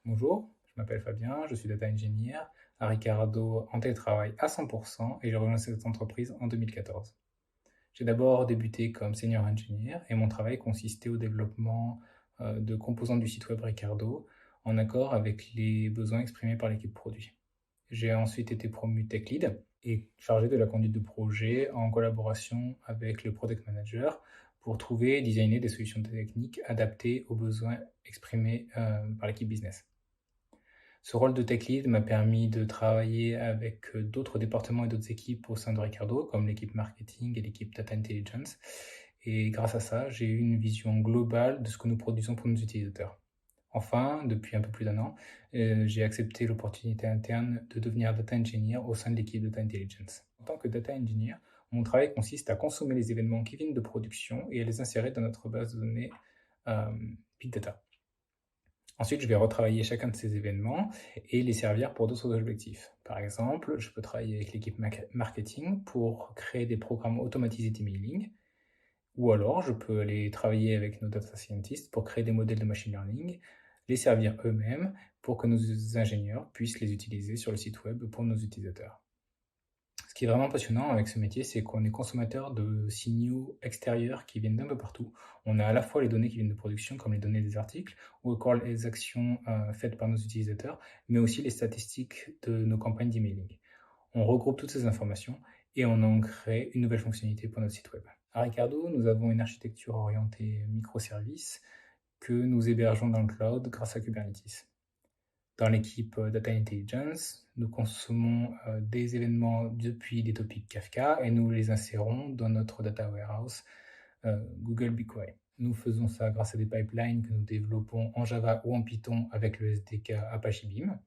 Bonjour, je m'appelle Fabien, je suis data engineer à Ricardo en télétravail à 100% et j'ai rejoint cette entreprise en 2014. J'ai d'abord débuté comme senior engineer et mon travail consistait au développement de composants du site web Ricardo en accord avec les besoins exprimés par l'équipe produit. J'ai ensuite été promu tech lead et chargé de la conduite de projet en collaboration avec le product manager pour trouver et designer des solutions techniques adaptées aux besoins exprimés par l'équipe business. Ce rôle de tech lead m'a permis de travailler avec d'autres départements et d'autres équipes au sein de Ricardo, comme l'équipe marketing et l'équipe data intelligence. Et grâce à ça, j'ai eu une vision globale de ce que nous produisons pour nos utilisateurs. Enfin, depuis un peu plus d'un an, j'ai accepté l'opportunité interne de devenir data engineer au sein de l'équipe data intelligence. En tant que data engineer, mon travail consiste à consommer les événements qui viennent de production et à les insérer dans notre base de données euh, Big Data. Ensuite, je vais retravailler chacun de ces événements et les servir pour d'autres objectifs. Par exemple, je peux travailler avec l'équipe marketing pour créer des programmes automatisés d'emailing, ou alors je peux aller travailler avec nos data scientists pour créer des modèles de machine learning, les servir eux-mêmes pour que nos ingénieurs puissent les utiliser sur le site web pour nos utilisateurs. Ce qui est vraiment passionnant avec ce métier, c'est qu'on est consommateur de signaux extérieurs qui viennent d'un peu partout. On a à la fois les données qui viennent de production, comme les données des articles, ou encore les actions faites par nos utilisateurs, mais aussi les statistiques de nos campagnes d'emailing. On regroupe toutes ces informations et on en crée une nouvelle fonctionnalité pour notre site web. À Ricardo, nous avons une architecture orientée microservices que nous hébergeons dans le cloud grâce à Kubernetes. Dans l'équipe Data Intelligence, nous consommons des événements depuis des topics Kafka et nous les insérons dans notre data warehouse Google BigQuery. Nous faisons ça grâce à des pipelines que nous développons en Java ou en Python avec le SDK Apache Beam.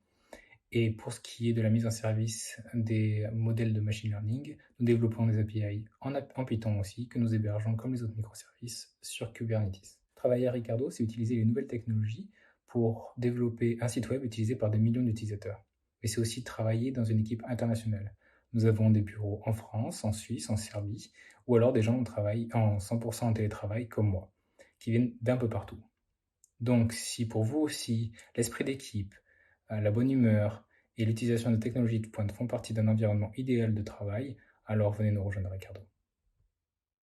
Et pour ce qui est de la mise en service des modèles de machine learning, nous développons des API en Python aussi que nous hébergeons comme les autres microservices sur Kubernetes. Travailler à Ricardo, c'est utiliser les nouvelles technologies pour développer un site web utilisé par des millions d'utilisateurs. Mais c'est aussi travailler dans une équipe internationale. Nous avons des bureaux en France, en Suisse, en Serbie, ou alors des gens qui travaillent en 100% en télétravail comme moi, qui viennent d'un peu partout. Donc si pour vous aussi l'esprit d'équipe, la bonne humeur et l'utilisation de technologies de pointe font partie d'un environnement idéal de travail, alors venez nous rejoindre à Ricardo.